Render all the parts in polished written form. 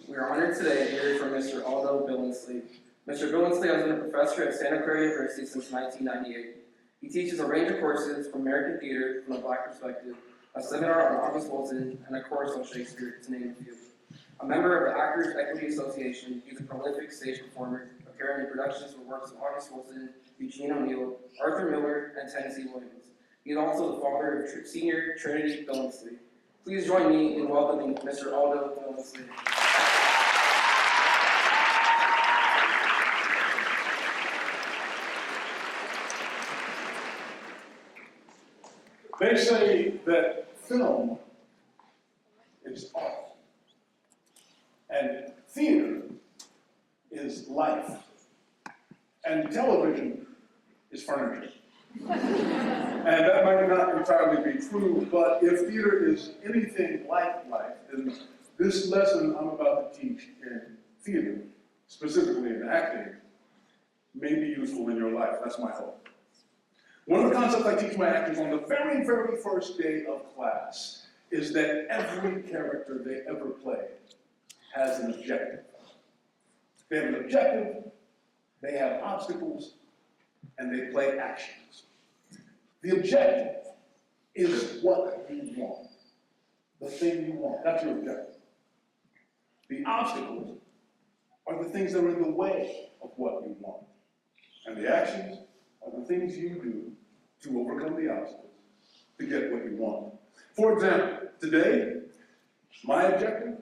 We are honored today to hear from Mr. Aldo Billingslea. Mr. Billingslea has been a professor at Santa Clara University since 1998. He teaches a range of courses from American theater from a Black perspective, a seminar on August Wilson, and a course on Shakespeare, to name a few. A member of the Actors Equity Association, he's a prolific stage performer, appearing in productions for works of August Wilson, Eugene O'Neill, Arthur Miller, and Tennessee Williams. He is also the father of senior Trinity Billingslea. Please join me in welcoming Mr. Aldo Billingslea. They say that film is art, and theater is life, and television is furniture. And that might not entirely be true, but if theater is anything like life, then this lesson I'm about to teach in theater, specifically in acting, may be useful in your life. That's my hope. One of the concepts I teach my actors on the very, very first day of class is that every character they ever play has an objective. They have an objective, they have obstacles, and they play actions. The objective is what you want, the thing you want. That's your objective. The obstacles are the things that are in the way of what you want. And the actions are the things you do to overcome the obstacles to get what you want. For example, today, my objective,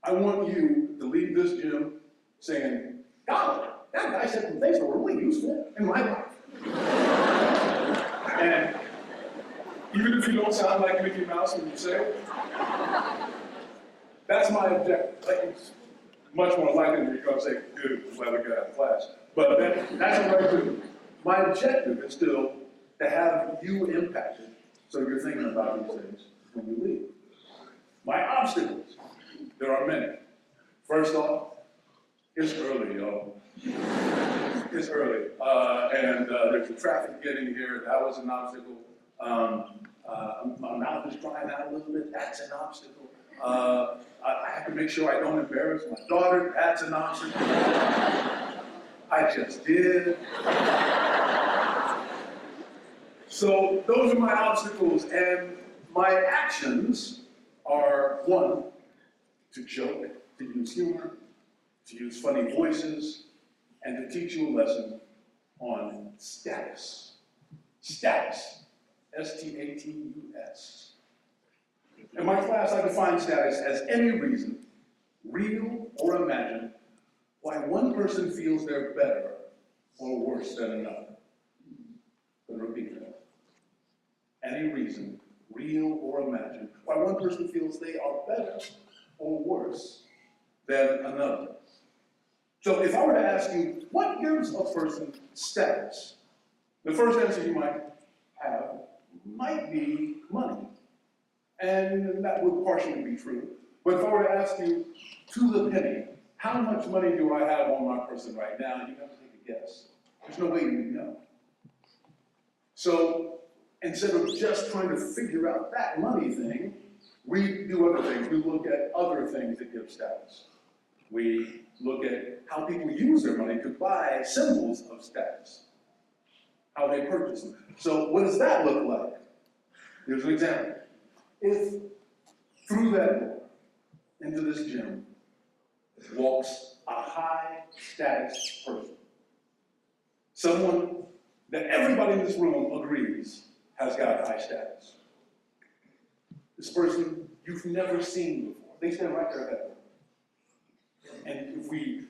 I want you to leave this gym saying, "God, that guy said some things that were really useful in my life." And even if you don't sound like Mickey Mouse when you say it, that's my objective. Like, it's much more likely you're going to say, "Good, glad we got out of class." But that's what I do. My objective is still to have you impacted, so you're thinking about these things when you leave. My obstacles, there are many. First off, it's early, y'all. It's early, and there's traffic getting here. That was an obstacle. My mouth is drying out a little bit. That's an obstacle. I have to make sure I don't embarrass my daughter. That's an obstacle. I just did. So those are my obstacles, and my actions are, one, to joke, to use humor, to use funny voices, and to teach you a lesson on status. Status. S-T-A-T-U-S. In my class, I define status as any reason, real or imagined, why one person feels they're better or worse than another. But repeat that. Any reason, real or imagined, why one person feels they are better or worse than another. So if I were to ask you, what gives a person status? The first answer you might have might be money. And that would partially be true. But if I were to ask you, to the penny, how much money do I have on my person right now? And you have to take a guess. There's no way you would know. So instead of just trying to figure out that money thing, we do other things. We look at other things that give status. We look at how people use their money to buy symbols of status, how they purchase them. So what does that look like? Here's an example. If through that door into this gym walks a high status person, someone that everybody in this room agrees has got high status. This person you've never seen before. They stand right there at that door. And if we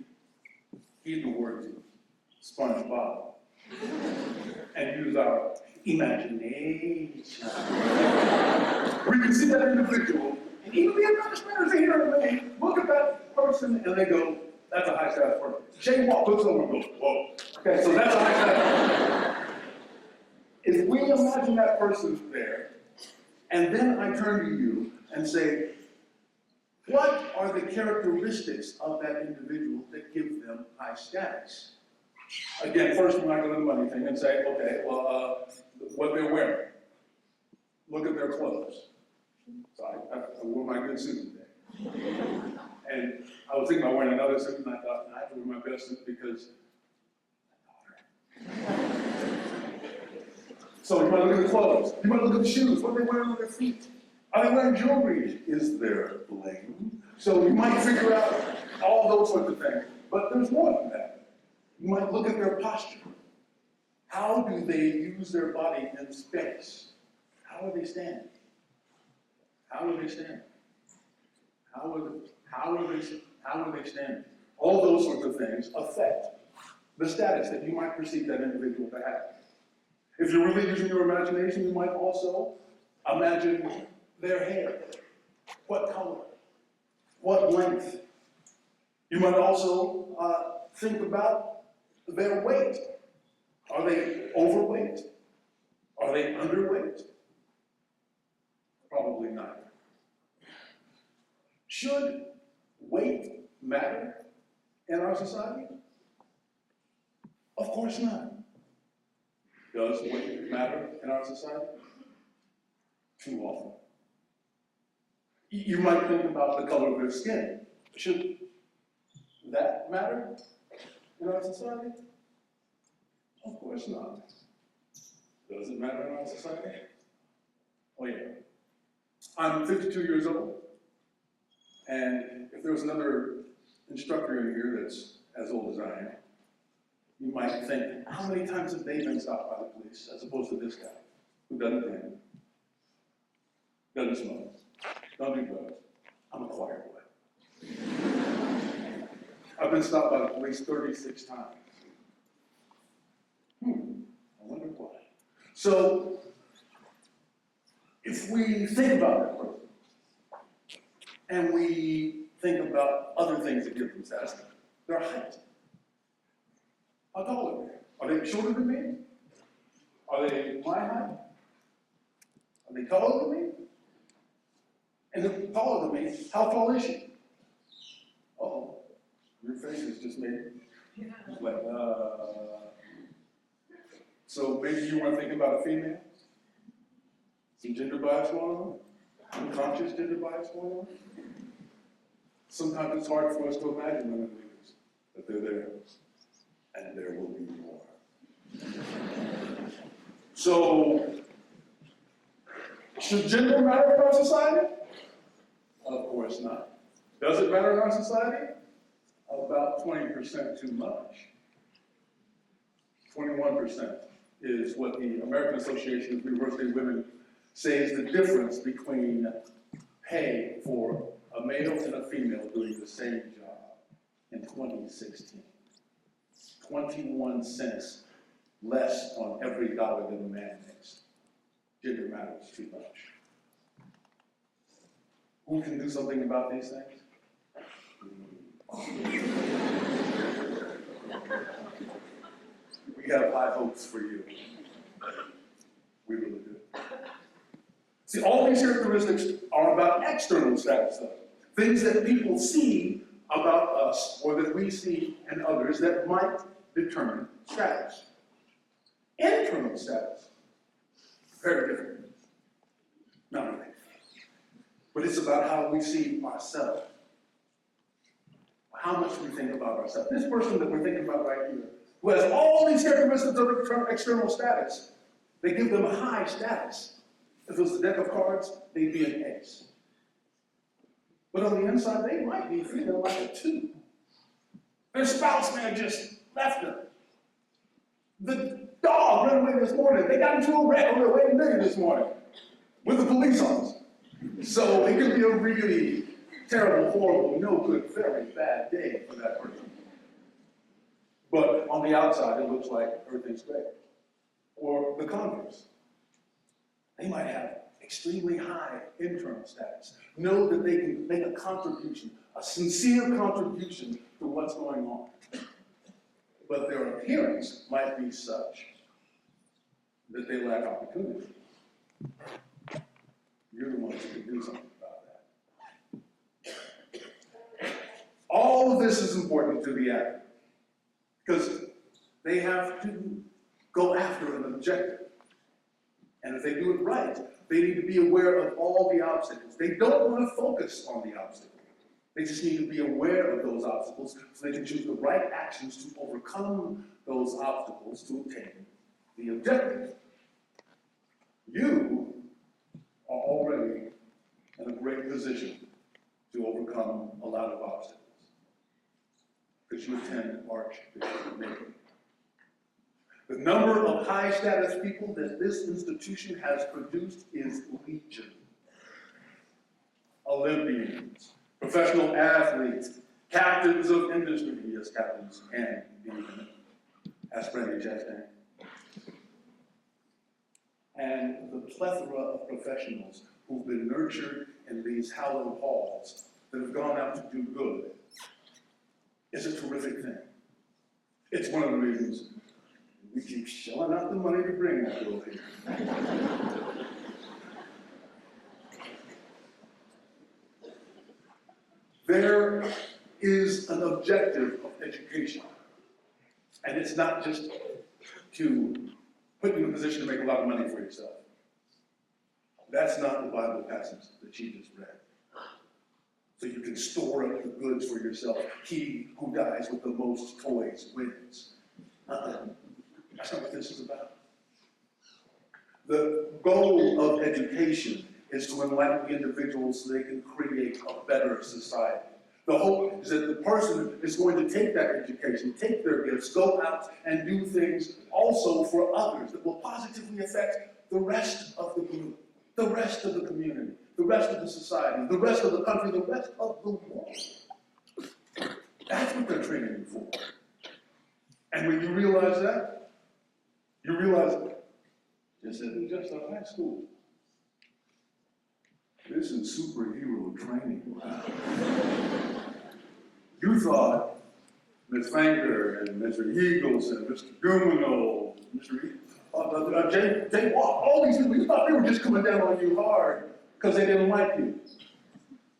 heed the words of SpongeBob and use our imagination, we can see that individual, and even the administrators here may look at that person and they go, "That's a high status person." Jay Walk looks over and goes, "Whoa." Okay, so that's a high status person. If we imagine that person there, and then I turn to you and say, what are the characteristics of that individual that give them high status? Again, first we're not going to do the money thing and say, okay, well, what they're wearing. Look at their clothes. So I wore my good suit today. And I was thinking about wearing another suit, and I thought, I have to wear my best suit because so you might look at the clothes, you might look at the shoes, what are they wearing on their feet? Are they wearing jewelry? Is there bling? So you might figure out all those sorts of things. But there's more than that. You might look at their posture. How do they use their body in space? How are they standing? How are they standing? How are they standing? All those sorts of things affect the status that you might perceive that individual to have. If you're really using your imagination, you might also imagine their hair. What color? What length? You might also think about their weight. Are they overweight? Are they underweight? Probably not. Should weight matter in our society? Of course not. Does weight matter in our society? Too often. You might think about the color of their skin. Should that matter in our society? Of course not. Does it matter in our society? Oh yeah. I'm 52 years old, and if there was another instructor in here that's as old as I am, you might think, how many times have they been stopped by the police as opposed to this guy who doesn't drink, doesn't smoke, don't do drugs? I'm a choir boy. I've been stopped by the police 36 times. I wonder why. So, if we think about that person, and we think about other things that give them status, their height. How tall are they? Are they shorter than me? Are they my height? Are they taller than me? And if they're taller than me, how tall is she? Uh-oh, your face is just made like, So maybe you want to think about a female? Some gender bias going on? Unconscious gender bias going on? Sometimes it's hard for us to imagine women leaders, that they're there. And there will be more. So, should gender matter in our society? Of course not. Does it matter in our society? About 20% too much. 21% is what the American Association of University Women says the difference between pay for a male and a female doing the same job in 2016. 21 cents less on every dollar than a man makes. Gender matters too much. Who can do something about these things? We have high hopes for you. We really do. See, all these characteristics are about external status, though. Things that people see about us, or that we see in others, that might determine status. Internal status, very different. Not really. But it's about how we see ourselves. How much we think about ourselves. This person that we're thinking about right here, who has all these characteristics of external status, they give them a high status. If it was a deck of cards, they'd be an ace. But on the inside, they might be feeling like a 2. Their spouse may have just left them. The dog ran away this morning. They got into a wreck on their way to dinner this morning with the police officer. So it could be a really terrible, horrible, no good, very bad day for that person. But on the outside, it looks like everything's great. Or the converse. They might have extremely high internal status. Know that they can make a contribution, a sincere contribution to what's going on. But their appearance might be such that they lack opportunity. You're the ones who can do something about that. All of this is important to the actor because they have to go after an objective. And if they do it right, they need to be aware of all the obstacles. They don't want to focus on the obstacle. They just need to be aware of those obstacles so they can choose the right actions to overcome those obstacles to obtain the objective. You are already in a great position to overcome a lot of obstacles because you attend Archbishop Macon. The number of high-status people that this institution has produced is legion. Olympians, professional athletes, captains of industry, yes, captains can be even. Ask Brandy Chastain. And the plethora of professionals who've been nurtured in these hallowed halls that have gone out to do good is a terrific thing. It's one of the reasons we keep shelling out the money to bring that girl here. There is an objective of education, and it's not just to put you in a position to make a lot of money for yourself. That's not the Bible passage that you just read. So you can store up the goods for yourself. He who dies with the most toys wins. That's not what this is about. The goal of education is to enlighten the individuals so they can create a better society. The hope is that the person is going to take that education, take their gifts, go out and do things also for others that will positively affect the rest of the group, the rest of the community, the rest of the society, the rest of the country, the rest of the world. That's what they're training you for. And when you realize that, you realize this isn't just a high school. This is superhero training. You thought Ms. Fanker and Mr. Eagles and Mr. Gumino, Mr. Jay Walk, all these people, you thought they were just coming down on you hard because they didn't like you.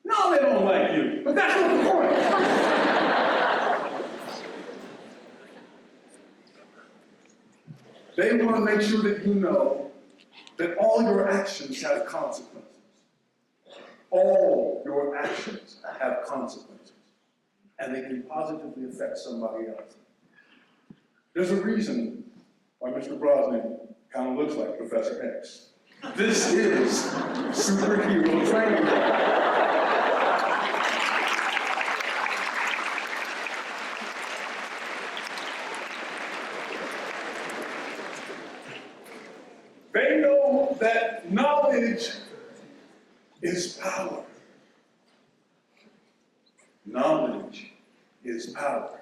No, they don't like you, but that's not the point. They want to make sure that you know that all your actions have consequences. All your actions have consequences, and they can positively affect somebody else. There's a reason why Mr. Brosnan kind of looks like Professor X. This is superhero training. They know that knowledge is power. Knowledge is power.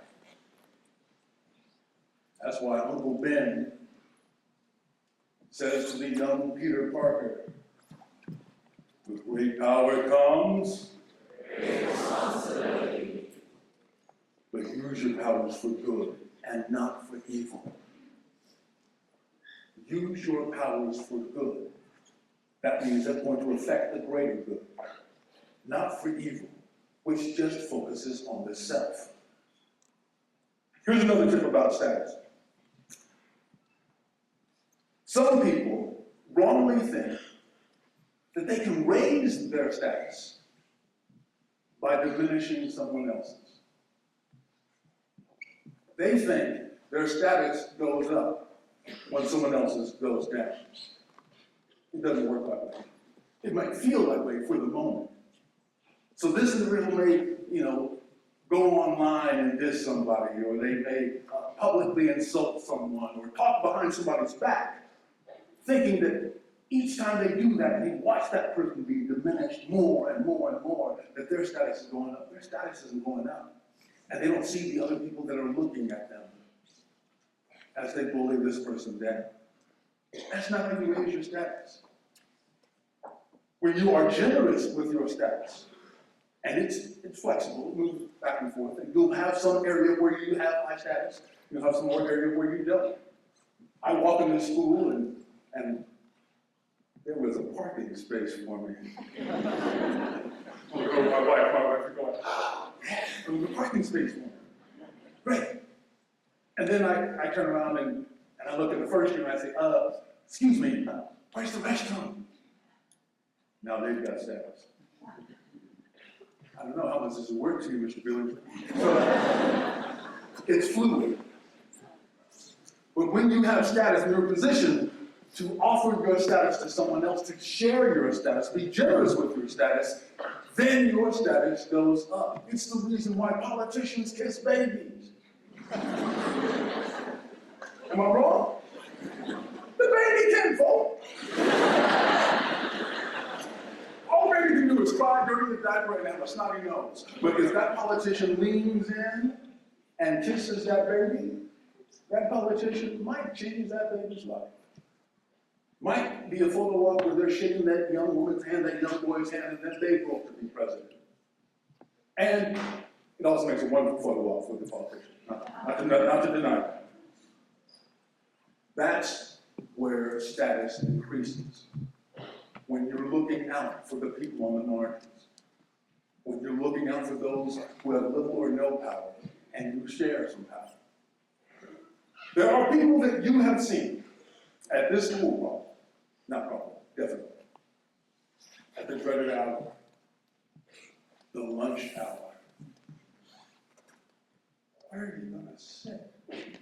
That's why Uncle Ben says to the young Peter Parker, with great power comes responsibility. But use your powers for good and not for evil. Use your powers for good. That means they're going to affect the greater good, not for evil, which just focuses on the self. Here's another tip about status. Some people wrongly think that they can raise their status by diminishing someone else's. They think their status goes up when someone else's goes down. It doesn't work that way. It might feel that way for the moment. So this individual may, go online and diss somebody, or they may publicly insult someone, or talk behind somebody's back, thinking that each time they do that, they watch that person be diminished more and more and more, that their status is going up. Their status isn't going up. And they don't see the other people that are looking at them as they bully this person down. That's not how you raise your status. When you are generous with your status, and it's flexible, it moves back and forth, and you'll have some area where you have high status, you'll have some more area where you don't. I walk into school and there was a parking space for me. I go to my wife is going, yeah, there was a parking space for me. Great. And then I turn around and I look at the first year and I say, excuse me, where's the restroom? Now they've got status. I don't know how much this is worth to you, Mr. Billingsley. So, it's fluid. But when you have status, you're in a position to offer your status to someone else, to share your status, be generous with your status, then your status goes up. It's the reason why politicians kiss babies. Am I wrong? The baby can vote. All baby can do is cry, dirty the diaper, and have a snotty nose. But if that politician leans in and kisses that baby, that politician might change that baby's life. Might be a photo op where they're shaking that young woman's hand, that young boy's hand, and then they vote to be president. And it also makes a wonderful photo op for the politician. Not to deny that. That's where status increases. When you're looking out for the people on the margins. When you're looking out for those who have little or no power, and you share some power. There are people that you have seen at this school, definitely, at the dreaded hour, the lunch hour. Where are you going to sit? And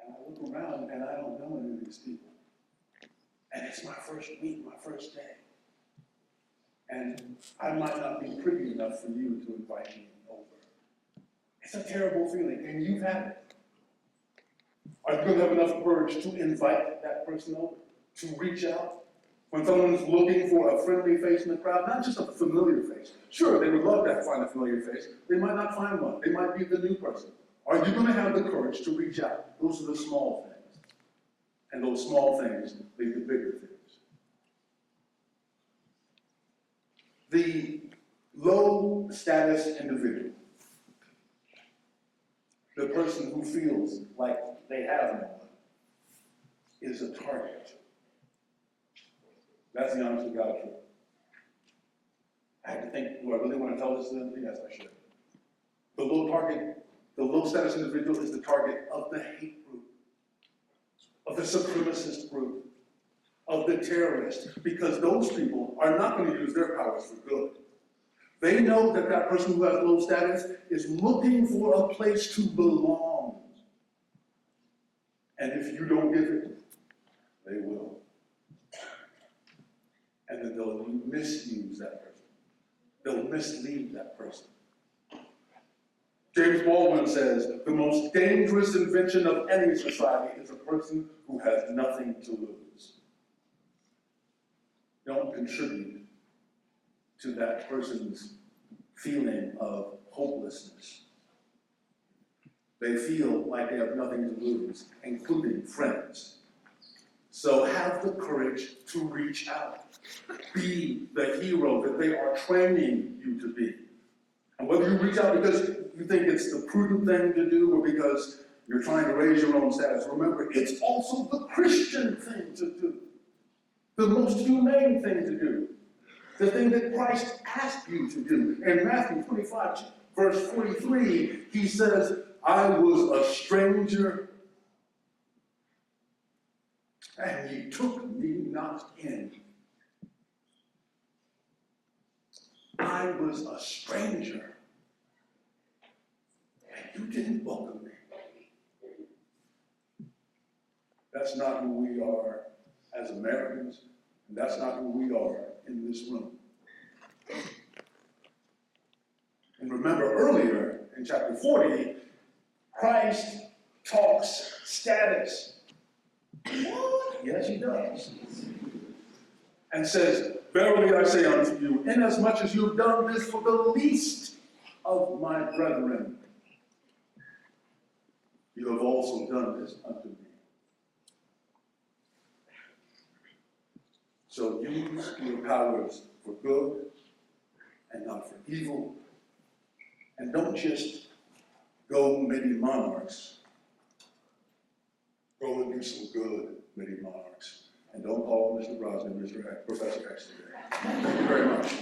I look around and I don't know any of these people. And it's my first week, my first day. And I might not be pretty enough for you to invite me over. It's a terrible feeling, and you've had it. Are you going to have enough courage to invite that person over? To reach out? When someone's looking for a friendly face in the crowd, not just a familiar face. Sure, they would love to find a familiar face. They might not find one. They might be the new person. Are you going to have the courage to reach out? Those are the small things. And those small things lead to bigger things. The low status individual, the person who feels like they have no one, is a target. That's the honest to God truth. I had to think, do I really want to tell this to them? Yes, I should. The low status individual is the target of the hate group, of the supremacist group, of the terrorists, because those people are not going to use their powers for good. They know that that person who has low status is looking for a place to belong. And if you don't give it, they will. And then they'll misuse that person. They'll mislead that person. James Baldwin says, the most dangerous invention of any society is a person who has nothing to lose. Don't contribute to that person's feeling of hopelessness. They feel like they have nothing to lose, including friends. So have the courage to reach out. Be the hero that they are training you to be. And whether you reach out because you think it's the prudent thing to do or because you're trying to raise your own status, remember, it's also the Christian thing to do. The most humane thing to do. The thing that Christ asked you to do. In Matthew 25, verse 43, he says, I was a stranger, and ye took me not in. I was a stranger, and you didn't welcome me. That's not who we are as Americans, and that's not who we are in this room. And remember earlier in chapter 40, Christ talks status. What? Yes, he does. And says, verily I say unto you, inasmuch as you have done this for the least of my brethren, you have also done this unto me. So use your powers for good and not for evil. And don't just go many monarchs. Go and do some good, many monarchs. And don't call Mr. Brosnan Professor X today. Thank you very much.